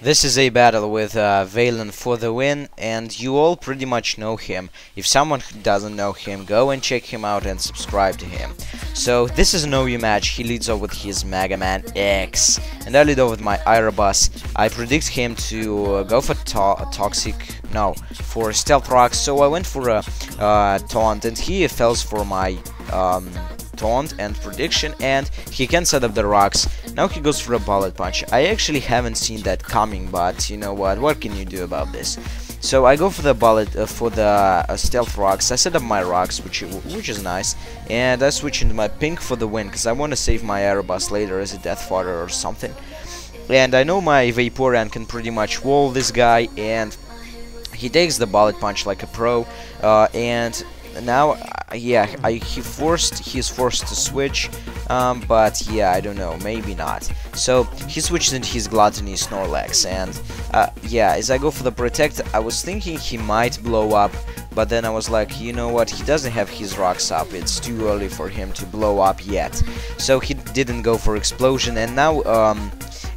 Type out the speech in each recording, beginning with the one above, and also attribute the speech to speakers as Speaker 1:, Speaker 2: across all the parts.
Speaker 1: This is a battle with Valen for the win, and you all pretty much know him. If someone who doesn't know him, go and check him out and subscribe to him. So this is an OU match. He leads off with his Mega Man X, and I lead off with my Aerobus. I predict him to go for for Stealth Rocks, so I went for a Taunt, and he falls for my taunt and prediction, and he can set up the rocks. Now he goes for a bullet punch. I actually haven't seen that coming, but you know what can you do about this? So I go for the bullet for the stealth rocks. I set up my rocks, which is nice, and I switch into my pink for the win because I want to save my Aerobus later as a death fodder or something. And I know my Vaporeon can pretty much wall this guy, and he takes the bullet punch like a pro, and now he's forced to switch, but yeah, I don't know, maybe not. So he switches into his Gluttony Snorlax, and yeah, as I go for the protect, I was thinking he might blow up, but then I was like, you know what, he doesn't have his rocks up, it's too early for him to blow up yet, so he didn't go for explosion. And now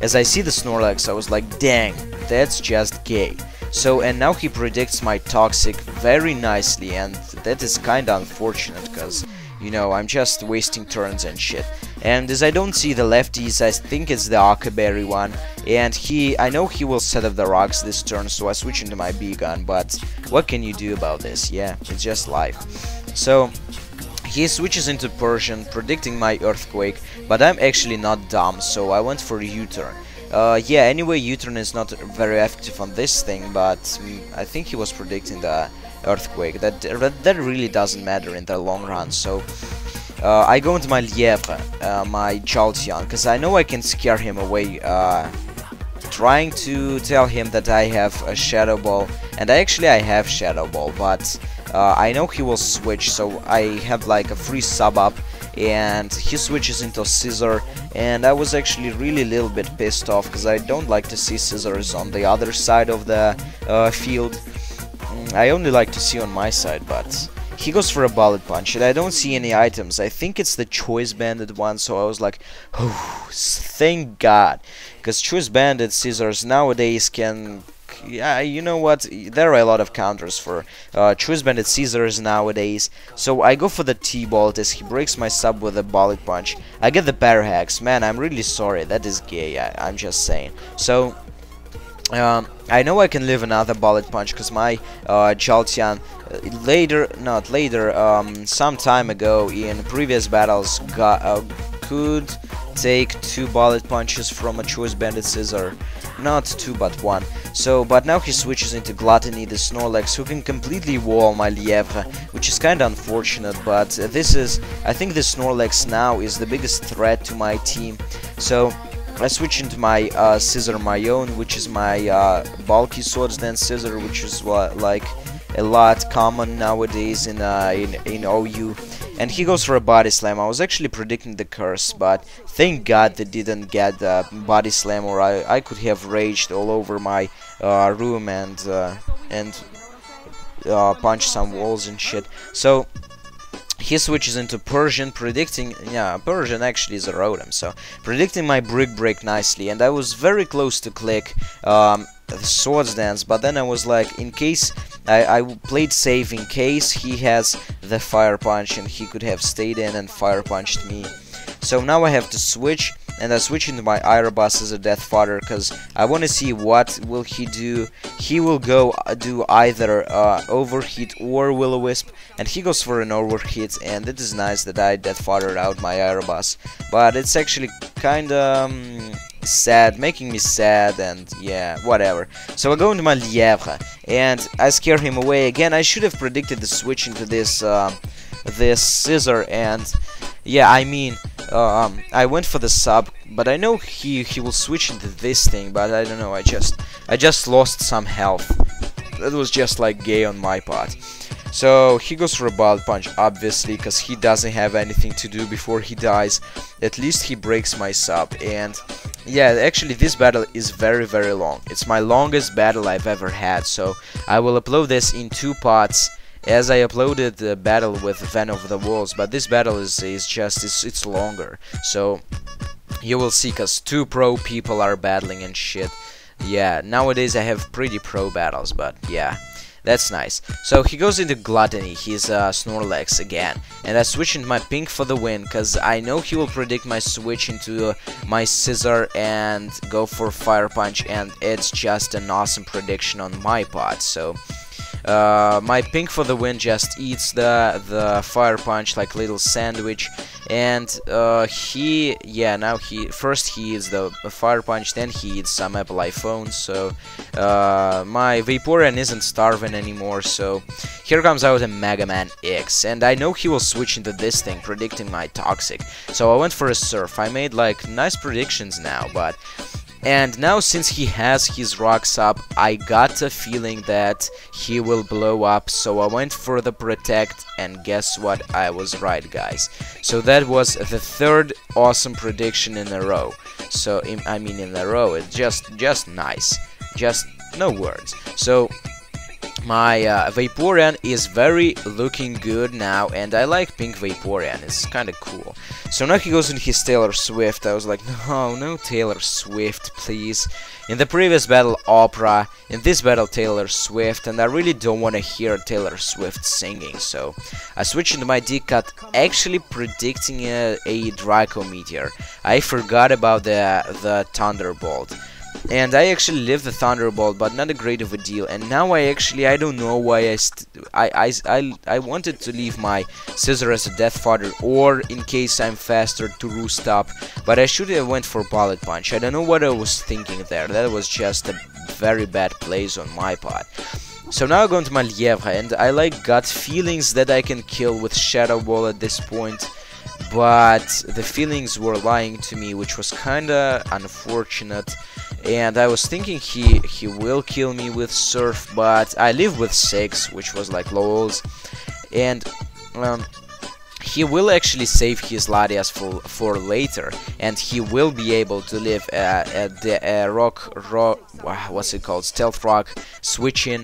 Speaker 1: as I see the Snorlax, I was like, dang, that's just gay. So, and now he predicts my Toxic very nicely, and that is kinda unfortunate, because, you know, I'm just wasting turns and shit. And as I don't see the lefties, I think it's the Akaberry one, and I know he will set up the rocks this turn, so I switch into my B-Gun, but what can you do about this? Yeah, it's just life. So he switches into Persian, predicting my Earthquake, but I'm actually not dumb, so I went for a U-turn. Yeah, anyway, U-turn is not very effective on this thing, but I think he was predicting the Earthquake. That really doesn't matter in the long run, so I go into my Lievre, my Jolteon, because I know I can scare him away, trying to tell him that I have a Shadow Ball, and I have Shadow Ball, but I know he will switch, so I have like a free sub-up, and he switches into Scissor, and I was actually really a little bit pissed off because I don't like to see Scissors on the other side of the field. I only like to see on my side, but he goes for a bullet punch, and I don't see any items. I think it's the Choice Banded one, so I was like, oh, thank God, because Choice Banded Scissors nowadays can... Yeah, you know what, there are a lot of counters for Choice Banded Scissors nowadays, so I go for the T-Bolt as he breaks my sub with a bullet punch. I get the Parahax. Man, I'm really sorry, that is gay, I'm just saying. So I know I can live another bullet punch because my Jolteon some time ago in previous battles could take 2 bullet punches from a Choice Banded Scissor. Not 2 but 1. So, but now he switches into Gluttony, the Snorlax, who can completely wall my Lievre, which is kinda unfortunate, but I think the Snorlax now is the biggest threat to my team. So I switch into my Scissor my own, which is my bulky Swords Dance Scissor, which is like a lot common nowadays in OU, and he goes for a Body Slam. I was actually predicting the Curse, but thank God they didn't get the Body Slam, or I could have raged all over my room and punched some walls and shit. So he switches into Persian, predicting, yeah, Persian actually is a Rotom, so predicting my Brick Break nicely, and I was very close to click the Swords Dance, but then I was like, in case I played safe, in case he has the Fire Punch, and he could have stayed in and Fire Punched me. So now I have to switch, and I switch into my Aerobus as a Death Fodder, because I want to see what will he do. He will go do either Overheat or Will-O-Wisp, and he goes for an Overheat, and it is nice that I Death Foddered out my Aerobus, but it's actually kinda sad, making me sad, and yeah, whatever. So I go into my Lievre, and I scare him away again. I should have predicted the switch into this this Scissor, and yeah, I mean, I went for the sub, but I know he will switch into this thing, but I don't know, I just lost some health. That was just like gay on my part. So he goes for a Bullet Punch, obviously, because he doesn't have anything to do before he dies. At least he breaks my sub, and yeah, actually this battle is very long. It's my longest battle I've ever had, so I will upload this in 2 parts, as I uploaded the battle with Van of the Walls, but this battle is it's longer, so you will see, cause 2 pro people are battling and shit. Yeah, nowadays I have pretty pro battles, but yeah, that's nice. So he goes into Gluttony, he's Snorlax again, and I switch into my Pink for the win, because I know he will predict my switch into my Scissor and go for Fire Punch, and it's just an awesome prediction on my part. So my Pink for the win just eats the Fire Punch like little sandwich, and now he first he eats the Fire Punch, then he eats some Apple iPhones. So my Vaporeon isn't starving anymore. So here comes out a Mega Man X, and I know he will switch into this thing, predicting my Toxic. So I went for a Surf. I made like nice predictions now, and now since he has his rocks up, I got a feeling that he will blow up, so I went for the Protect, and guess what? I was right, guys. So that was the third awesome prediction in a row. So, in a row, it's just nice. Just no words. So my Vaporeon is very looking good now, and I like Pink Vaporeon, it's kinda cool. So now he goes in his Taylor Swift. I was like, no Taylor Swift, please. In the previous battle, Opera. In this battle, Taylor Swift, and I really don't want to hear Taylor Swift singing. So I switched into my D-Cut, actually predicting a Draco Meteor. I forgot about the Thunderbolt. And I actually lived the Thunderbolt, but not a great of a deal. And now I don't know why I wanted to leave my Scissor as a Death Fodder, or in case I'm faster to Roost Up, but I should have went for Bullet Punch. I don't know what I was thinking there. That was just a very bad plays on my part. So now I'm going to my Lievre, and I like gut feelings that I can kill with Shadow Ball at this point. But the feelings were lying to me, which was kinda unfortunate. And I was thinking he will kill me with Surf, but I live with 6, which was like lols. And he will actually save his Latias for later, and he will be able to live what's it called, Stealth Rock switch-in.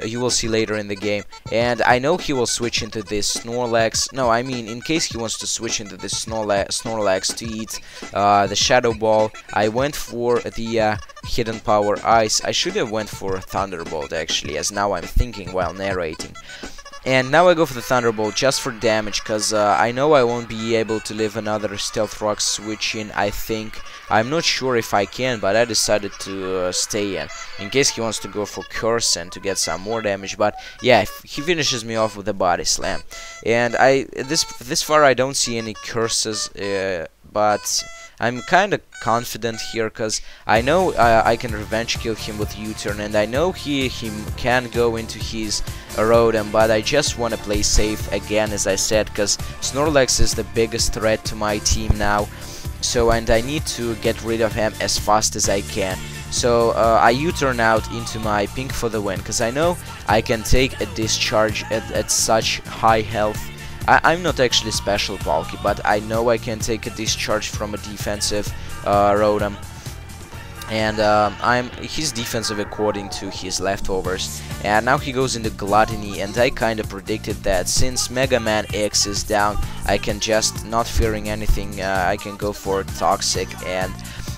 Speaker 1: You will see later in the game, and I know he will switch into this Snorlax. No, I mean, in case he wants to switch into this Snorlax to eat the Shadow Ball, I went for the Hidden Power Ice. I should have went for Thunderbolt, actually, as now I'm thinking while narrating. And now I go for the Thunderbolt just for damage, because I know I won't be able to live another Stealth Rock switch in, I think. I'm not sure if I can, but I decided to stay in case he wants to go for Curse and to get some more damage. But yeah, he finishes me off with a Body Slam. And this far I don't see any curses, but I'm kind of confident here, because I know I can revenge kill him with U-turn, and I know he can go into his Rotom, but I just want to play safe again, as I said, because Snorlax is the biggest threat to my team now. So, and I need to get rid of him as fast as I can. So I U-turn out into my Pink for the win, because I know I can take a discharge at such high health. I'm not actually special bulky, but I know I can take a discharge from a defensive Rotom. And he's defensive according to his leftovers. And now he goes into Gluttony, and I kinda predicted that since Mega Man X is down, I can just, not fearing anything, I can go for Toxic, and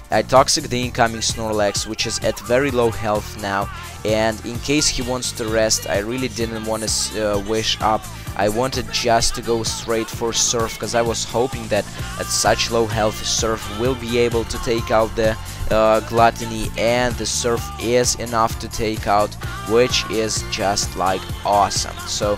Speaker 1: I Toxic the incoming Snorlax, which is at very low health now, and in case he wants to rest, I really didn't want to wish up. I wanted just to go straight for Surf, because I was hoping that at such low health Surf will be able to take out the Gluttony, and the Surf is enough to take out, which is just like awesome. So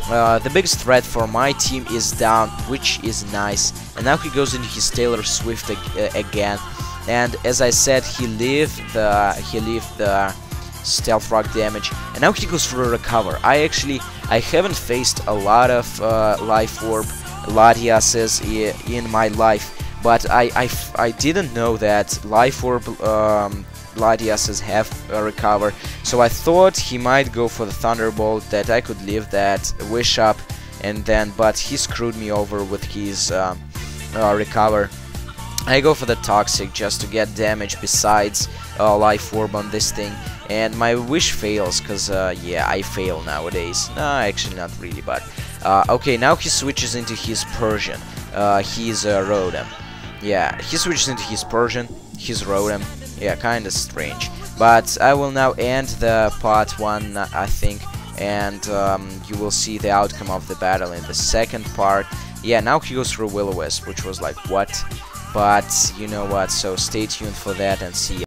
Speaker 1: the biggest threat for my team is down, which is nice. And now he goes into his Taylor Swift again, and as I said, he lived the Stealth Rock damage, and now he goes for a Recover. I haven't faced a lot of Life Orb Latiases in my life, but I didn't know that Life Orb Latiases have a Recover, so I thought he might go for the Thunderbolt, that I could live that Wish Up, and then, but he screwed me over with his Recover. I go for the Toxic just to get damage besides Life Orb on this thing, and my wish fails, because yeah, I fail nowadays. No, actually not really, but okay, now he switches into his Persian. He's Rotom. Yeah, he switches into his Persian, his Rotom. Yeah, kinda strange. But I will now end the part 1, I think, and you will see the outcome of the battle in the second part. Yeah, now he goes through Will-O-Wisp, which was like, what? But you know what, so stay tuned for that and see ya.